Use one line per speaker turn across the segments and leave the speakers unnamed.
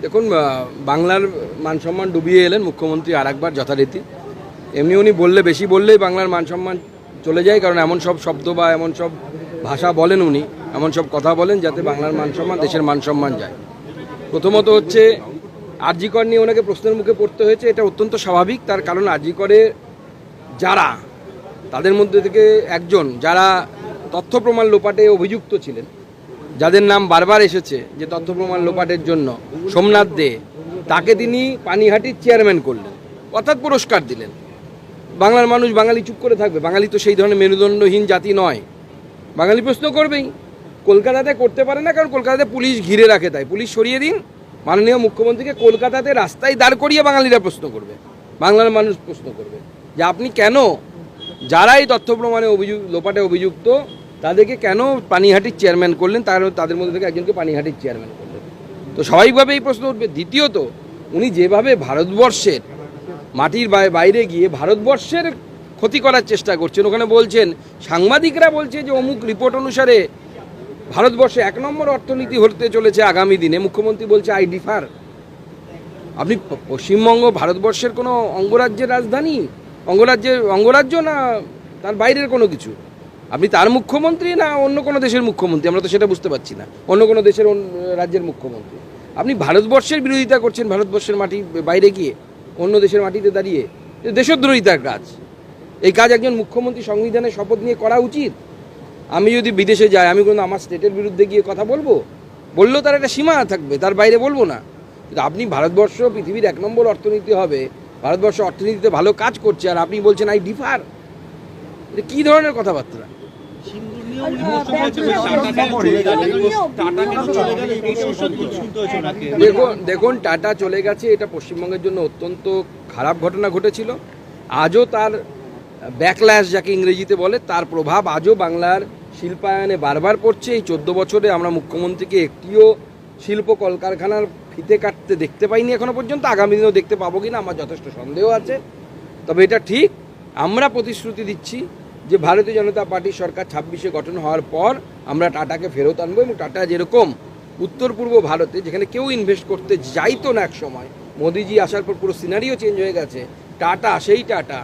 দেখুন, বাংলার মান সম্মান ডুবিয়ে এলেন মুখ্যমন্ত্রী আরেকবার যথারীতি। এমনি উনি বেশি বললেই বাংলার মান সম্মান চলে যায়, কারণ এমন সব শব্দ বা এমন সব ভাষা বলেন উনি, এমন সব কথা বলেন যাতে বাংলার মান সম্মান, দেশের মান সম্মান যায়। প্রথমত হচ্ছে আরজি কর নিয়ে ওনাকে প্রশ্নের মুখে পড়তে হয়েছে, এটা অত্যন্ত স্বাভাবিক। তার কারণ আরজি করে যারা, তাদের মধ্যে থেকে একজন যারা তথ্য প্রমাণ লোপাটে অভিযুক্ত ছিলেন, যাদের নাম বারবার এসেছে যে তথ্য প্রমাণ লোপাটের জন্য, সোমনাথ দে, তাকে তিনি পানিহাটির চেয়ারম্যান করলেন, অর্থাৎ পুরস্কার দিলেন। বাংলার মানুষ, বাঙালি চুপ করে থাকবে? বাঙালি তো সেই ধরনের মেরুদণ্ডহীন জাতি নয়, বাঙালি প্রশ্ন করবেই। কলকাতাতে করতে পারে না, কারণ কলকাতাতে পুলিশ ঘিরে রাখে, তাই পুলিশ সরিয়ে দিন, মাননীয় মুখ্যমন্ত্রীকে কলকাতাতে রাস্তায় দাঁড় করিয়ে বাঙালিরা প্রশ্ন করবে, বাংলার মানুষ প্রশ্ন করবে যে আপনি কেন, যারা এই তথ্য প্রমাণে লোপাটে অভিযুক্ত তাদেরকে কেন পানিহাটির চেয়ারম্যান করলেন, তাদের মধ্যে থেকে একজনকে পানিহাটির চেয়ারম্যান করলেন। তো স্বাভাবিকভাবে এই প্রশ্ন উঠবে। দ্বিতীয়ত, উনি যেভাবে ভারতবর্ষের মাটির বাইরে গিয়ে ভারতবর্ষের ক্ষতি করার চেষ্টা করছেন, ওখানে বলছেন, সাংবাদিকরা বলছে যে অমুক রিপোর্ট অনুসারে ভারতবর্ষে 1 নম্বর অর্থনীতি হতে চলেছে আগামী দিনে, মুখ্যমন্ত্রী বলছে আই ডিফার। আপনি পশ্চিমবঙ্গ ভারতবর্ষের কোনো অঙ্গরাজ্যের রাজধানী, অঙ্গরাজ্য না তার বাইরের কোনো কিছু? আপনি তার মুখ্যমন্ত্রী না অন্য কোনো দেশের মুখ্যমন্ত্রী? আমরা তো সেটা বুঝতে পারছি না। অন্য কোনো দেশের রাজ্যের মুখ্যমন্ত্রী। আপনি ভারতবর্ষের বিরোধিতা করছেন, ভারতবর্ষের মাটির বাইরে গিয়ে অন্য দেশের মাটিতে দাঁড়িয়ে, দেশদ্রোহিতার কাজ। এই কাজ একজন মুখ্যমন্ত্রী সংবিধানে শপথ নিয়ে করা উচিত। আমি যদি বিদেশে যাই, আমি কোনো আমার স্টেটের বিরুদ্ধে গিয়ে কথা বললেও তার একটা সীমা থাকবে, তার বাইরে বলবো না। কিন্তু আপনি ভারতবর্ষ পৃথিবীর 1 নম্বর অর্থনীতি হবে, ভারতবর্ষ অর্থনীতিতে ভালো কাজ করছে, আর আপনি বলছেন আই ডিফার। এটা কী ধরনের কথাবার্তা? দেখুন, টাটা চলে গেছে, এটা পশ্চিমবঙ্গের জন্য অত্যন্ত খারাপ ঘটনা ঘটেছিল। আজও তার ব্যাকল্যাশ, যাকে ইংরেজিতে বলে, তার প্রভাব আজও বাংলার শিল্পায়নে বারবার পড়ছে। এই 14 বছরে আমরা মুখ্যমন্ত্রীকে একটিও শিল্প কলকারখানার ফিতে কাটতে দেখতে পাইনি এখনো পর্যন্ত। আগামী দিনেও দেখতে পাবো কিনা আমার যথেষ্ট সন্দেহ আছে। তবে এটা ঠিক, আমরা প্রতিশ্রুতি দিচ্ছি যে ভারতীয় জনতা পার্টির সরকার 26-এ গঠন হওয়ার পর আমরা টাটাকে ফেরত আনবো। এবং টাটা যেরকম উত্তর পূর্ব ভারতে, যেখানে কেউ ইনভেস্ট করতে যাইতো না এক সময়, মোদিজি আসার পর পুরো সিনারিও চেঞ্জ হয়ে গেছে। সেই টাটা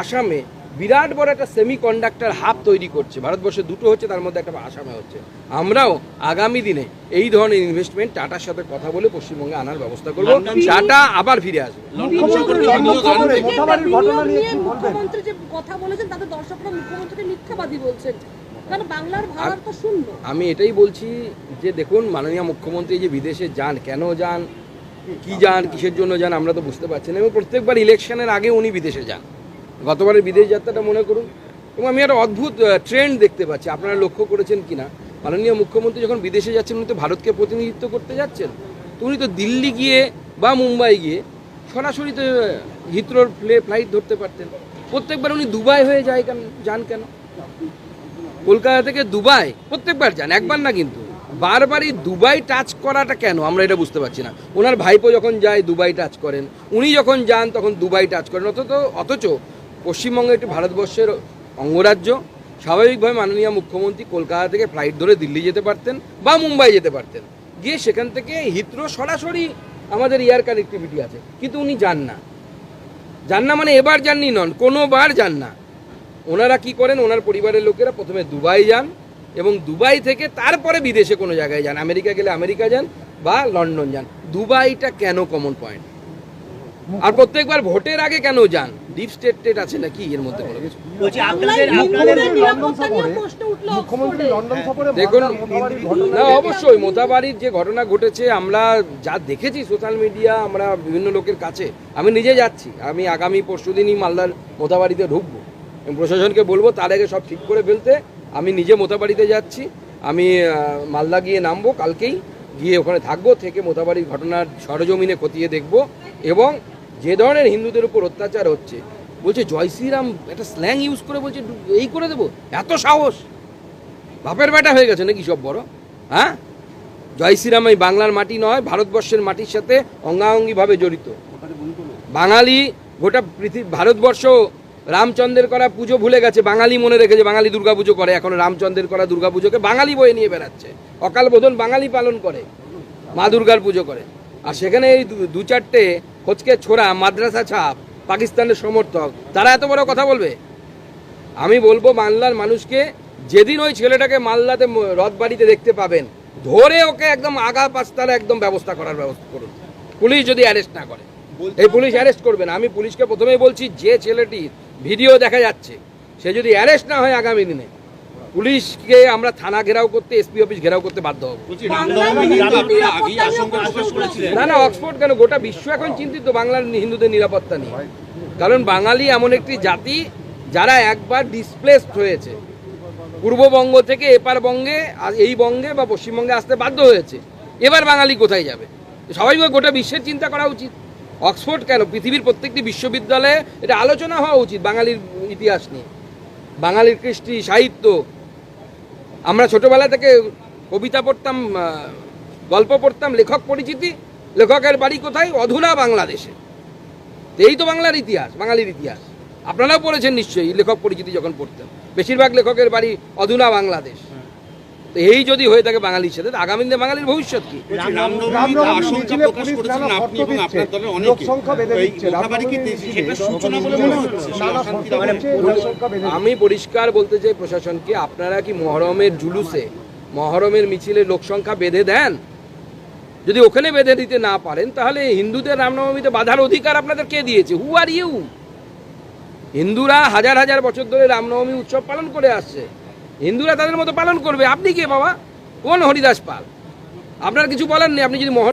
আসামে বিরাট বড় একটা সেমিকন্ডাক্টর হাব তৈরি করছে। ভারতবর্ষে 2টো হচ্ছে, তার মধ্যে একটা আসামে হচ্ছে। আমরাও আগামী দিনে এই ধরনের ইনভেস্টমেন্ট টাটার সাথে কথা বলে পশ্চিমবঙ্গে আনার ব্যবস্থা করব। টাটা আবার ফিরে আসবে। আমি এটাই বলছি যে দেখুন, মাননীয় মুখ্যমন্ত্রী যে বিদেশে যান, কেন যান, কি যান, কিসের জন্য যান, আমরা তো বুঝতে পারছি না। এবং প্রত্যেকবার ইলেকশনের আগে উনি বিদেশে যান। গতবারের বিদেশ যাত্রাটা মনে করুন। এবং আমি একটা অদ্ভুত ট্রেন্ড দেখতে পাচ্ছি, আপনারা লক্ষ্য করেছেন কিনা, মাননীয় মুখ্যমন্ত্রী যখন বিদেশে যাচ্ছেন, উনি তো ভারতকে প্রতিনিধিত্ব করতে যাচ্ছেন, তো উনি তো দিল্লি গিয়ে বা মুম্বাই গিয়ে সরাসরি তো হিথ্রোর ফ্লাইট ধরতে পারতেন। প্রত্যেকবার উনি দুবাই হয়ে যান কেন? কলকাতা থেকে দুবাই প্রত্যেকবার যান, একবার না কিন্তু বারবারই দুবাই টাচ করাটা কেন, আমরা এটা বুঝতে পারছি না। ওনার ভাইপো যখন যায় দুবাই টাচ করেন, উনি যখন যান তখন দুবাই টাচ করেন। অথচ পশ্চিমবঙ্গ একটি ভারতবর্ষের অঙ্গরাজ্য। স্বাভাবিকভাবে মাননীয় মুখ্যমন্ত্রী কলকাতা থেকে ফ্লাইট ধরে দিল্লি যেতে পারতেন বা মুম্বাই যেতে পারতেন, গিয়ে সেখান থেকে হিথ্রো সরাসরি আমাদের এয়ার কানেক্টিভিটি আছে, কিন্তু উনি যান না। মানে এবার যাননি নন, কোনোবার যান না। ওনারা কি করেন, ওনার পরিবারের লোকেরা প্রথমে দুবাই যান এবং দুবাই থেকে তারপরে বিদেশে কোনো জায়গায় যান। আমেরিকা গেলে আমেরিকা যান বা লন্ডন যান। দুবাইটা কেন কমন পয়েন্ট? আর প্রত্যেকবার ভোটের আগে কেন যান? ডিপ স্টেট আছে নাকি এর মধ্যে কোনো কিছু? দেখুন না, অবশ্যই মোথাবাড়ির যে ঘটনা ঘটেছে, আমরা যা দেখেছি সোশ্যাল মিডিয়া, আমরা বিভিন্ন লোকের কাছে, আমি নিজে যাচ্ছি। আমি আগামী পরশুদিনই মালদার মোথাবাড়িতে ঢুকবো এবং প্রশাসনকে বলবো তার আগে সব ঠিক করে ফেলতে। আমি নিজে মোথাবাড়িতে যাচ্ছি, আমি মালদা গিয়ে নামবো কালকেই, গিয়ে ওখানে থাকবো, থেকে মোথাবাড়ির ঘটনার সরজমিনে খতিয়ে দেখব। এবং যে ধরনের হিন্দুদের উপর অত্যাচার হচ্ছে, বলছে জয় শ্রীরাম, একটা স্ল্যাং ইউজ করে বলছে এই করে দেবো, এত সাহস! বাপের বেটা হয়ে গেছে নাকি সব বড়? হ্যাঁ, জয় শ্রীরাম এই বাংলার মাটি নয়, ভারতবর্ষের মাটির সাথে অঙ্গাঙ্গিভাবে জড়িত। বাঙালি গোটা ভারতবর্ষ রামচন্দ্রের করা পুজো ভুলে গেছে, বাঙালি মনে রেখেছে। বাঙালি দুর্গাপুজো করে, এখন রামচন্দ্রের করা দুর্গাপুজোকে বাঙালি বয়ে নিয়ে বেড়াচ্ছে। অকাল বোধন বাঙালি পালন করে, মা দুর্গার পুজো করে। আর সেখানে এই দু চারটে হচকে ছোড়া মাদ্রাসা ছাপ পাকিস্তানের সমর্থক তারা এত বড় কথা বলবে? আমি বলবো বাংলার মানুষকে, যেদিন ওই ছেলেটাকে মালদাতে রথবাড়িতে দেখতে পাবেন, ধরে ওকে একদম আগা পাঁচতারা একদম ব্যবস্থা করুন। পুলিশ যদি অ্যারেস্ট না করে, এই পুলিশ অ্যারেস্ট করবে না। আমি পুলিশকে প্রথমেই বলছি, যে ছেলেটির ভিডিও দেখা যাচ্ছে সে যদি অ্যারেস্ট না হয় আগামী দিনে, পুলিশকে আমরা থানা ঘেরাও করতে, এসপি অফিস ঘেরাও করতে বাধ্য হব। না না, অক্সফোর্ড কেন, গোটা বিশ্ব এখন চিন্তিত বাংলার হিন্দুদের নিরাপত্তা নিয়ে। কারণ বাঙালি এমন একটি জাতি যারা একবার ডিসপ্লেসড হয়েছে, পূর্ববঙ্গ থেকে এপার বঙ্গে, আর এই বঙ্গে বা পশ্চিমবঙ্গে আসতে বাধ্য হয়েছে। এবার বাঙালি কোথায় যাবে? স্বাভাবিকভাবে গোটা বিশ্বের চিন্তা করা উচিত। অক্সফোর্ড কেন, পৃথিবীর প্রত্যেকটি বিশ্ববিদ্যালয়ে এটা আলোচনা হওয়া উচিত বাঙালির ইতিহাস নিয়ে, বাঙালির কৃষ্টি সাহিত্য। আমরা ছোটবেলা থেকে কবিতা পড়তাম, গল্প পড়তাম, লেখক পরিচিতি, লেখকের বাড়ি কোথায়? অধুনা বাংলাদেশে। এই তো বাংলার ইতিহাস, বাঙালির ইতিহাস। আপনারাও পড়েছেন নিশ্চয়ই লেখক পরিচিতি যখন পড়তেন, বেশিরভাগ লেখকের বাড়ি অধুনা বাংলাদেশ। তো এই যদি হয়ে থাকে বাঙালির সাথে, বাঙালির ভবিষ্যৎ কি? আমি পরিষ্কার বলতে চাই প্রশাসনকে, আপনারা কি মহরমের জুলুসে, মহরমের মিছিলে লোক সংখ্যা বেঁধে দেন? যদি ওখানে বেঁধে দিতে না পারেন, তাহলে হিন্দুদের রামনবমীতে বাধার অধিকার আপনাদের কে দিয়েছে? হু আর ইউ? হিন্দুরা হাজার হাজার বছর ধরে রামনবমী উৎসব পালন করে আসছে, হিন্দুরা তাদের মতো পালন করবে। আপনি কে বাবা? কোন হরিদাস পাল? আপনার কিছু বলার নেই। আপনি যদি